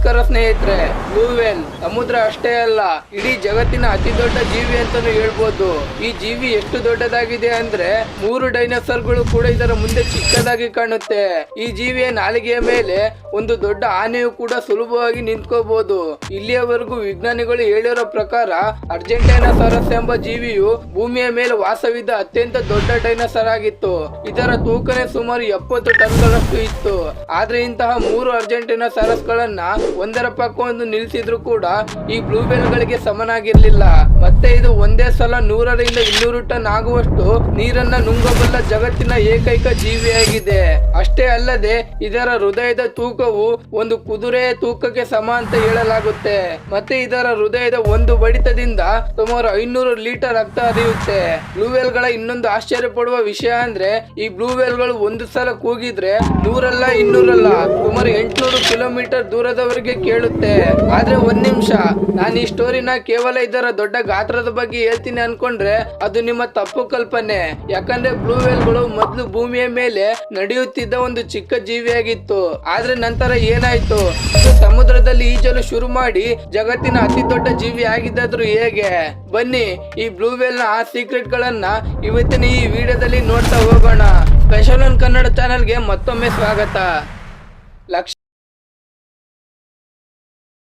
ನಮಸ್ಕಾರ ಸ್ನೇಹಿತರೆ. Blue veil ಸಮುದ್ರ ಅಷ್ಟೇ ಅಲ್ಲ, ಇಡೀ ಜಗತ್ತಿನ ಅತಿ ದೊಡ್ಡ ಜೀವಿ ಅಂತಾನು ಹೇಳ್ಬೋದು. ಈ ಜೀವಿ ಎಷ್ಟು ದೊಡ್ಡದಾಗಿದೆ ಅಂದ್ರೆ 3 ಡೈನೋಸಾರ್ಗಳು ಕೂಡ ಇದರ ಮುಂದೆ ಚಿಕ್ಕದಾಗಿ ಕಾಣುತ್ತೆ. ಈ ಜೀವಿಯ ನಾಲಿಗೆಯ ಮೇಲೆ ಒಂದು ದೊಡ್ಡ ಆನೆಯು ಕೂಡ ಸುಲಭವಾಗಿ ನಿಂತ್ಕೋಬಹುದು. ಇಲ್ಲಿಯವರೆಗೂ ವಿಜ್ಞಾನಿಗಳು ಹೇಳಿರೋ ಪ್ರಕಾರ ಅರ್ಜೆಂಟೈನಾಸಾರಸ್ ಎಂಬ ಜೀವಿಯು ಭೂಮಿಯ ಮೇಲೆ ವಾಸವಿದ್ದ ಅತ್ಯಂತ ದೊಡ್ಡ ಡೈನೋಸಾರ್ ಆಗಿತ್ತು. ಇದರ ತೂಕನೇ ಸುಮಾರು 70 ಟನ್ಗಳಷ್ಟು ಇತ್ತು. ಆದ್ರೆ ಇಂತಹ 3 ಅರ್ಜೆಂಟೈನಾಸಾರಸ್ ಗಳನ್ನ ಒಂದರ ಪಕ್ಕ ಒಂದು ನಿಲ್ಲಿಸಿದ್ರು ಕೂಡ ಈ ಬ್ಲೂ ವೇಲ್ ಗಳಿಗೆ ಸಮನಾಗಿರ್ಲಿಲ್ಲ. ಮತ್ತೆ ಇದು ಒಂದೇ ಸಲ 100 ರಿಂದ 200 ಟನ್ ಆಗುವಷ್ಟು ನೀರನ್ನ ನುಂಗಬಲ್ಲ ಜಗತ್ತಿನ ಏಕೈಕ ಜೀವಿಯಾಗಿದೆ. ಅಷ್ಟೇ ಅಲ್ಲದೆ ಇದರ ಹೃದಯದ ತೂಕವು ಒಂದು ಕುದುರೆಯ ತೂಕಕ್ಕೆ ಸಮ ಅಂತ ಹೇಳಲಾಗುತ್ತೆ. ಮತ್ತೆ ಇದರ ಹೃದಯದ ಒಂದು ಬಡಿತದಿಂದ ಸುಮಾರು 500 ಲೀಟರ್ ರಕ್ತ ಹರಿಯುತ್ತೆ. ಬ್ಲೂ ವೇಲ್ ಗಳ ಇನ್ನೊಂದು ಆಶ್ಚರ್ಯ ಪಡುವ ವಿಷಯ ಅಂದ್ರೆ ಈ ಬ್ಲೂ ವೇಲ್ ಗಳು ಒಂದು ಸಲ ಕೂಗಿದ್ರೆ 100 ಅಲ್ಲ 200 ಅಲ್ಲ ಸುಮಾರು 800 ಕಿಲೋಮೀಟರ್ ದೂರದವರೆಗೆ ಕೇಳುತ್ತೆ. ಆದ್ರೆ ಒಂದ್ ನಿಮಿಷ, ನಾನು ಈ ಸ್ಟೋರಿನ ಕೇವಲ ಇದರ ದೊಡ್ಡ ಗಾತ್ರದ ಬಗ್ಗೆ ಹೇಳ್ತೀನಿ ಅನ್ಕೊಂಡ್ರೆ ಅದು ನಿಮ್ಮ ತಪ್ಪು ಕಲ್ಪನೆ. ಯಾಕಂದ್ರೆ ಬ್ಲೂ ವೇಲ್ ಗಳು ಮೊದಲು ಭೂಮಿಯ ಮೇಲೆ ನಡೆಯುತ್ತಿದ್ದ ಒಂದು ಚಿಕ್ಕ ಜೀವಿಯಾಗಿತ್ತು. ಆದ್ರೆ ನಂತರ ಏನಾಯ್ತು, ಇದು ಸಮುದ್ರದಲ್ಲಿ ಈಜಲು ಶುರು ಮಾಡಿ ಜಗತ್ತಿನ ಅತಿ ದೊಡ್ಡ ಜೀವಿ ಆಗಿದ್ದಾದ್ರೂ ಹೇಗೆ? ಬನ್ನಿ ಈ ಬ್ಲೂ ವೇಲ್ ನ ಆ ಸೀಕ್ರೆಟ್ ಗಳನ್ನ ಇವತ್ತಿನ ಈ ವಿಡಿಯೋದಲ್ಲಿ ನೋಡ್ತಾ ಹೋಗೋಣ. ಸ್ಪೆಷಲ್ ಒನ್ ಕನ್ನಡ ಚಾನೆಲ್ಗೆ ಮತ್ತೊಮ್ಮೆ ಸ್ವಾಗತ.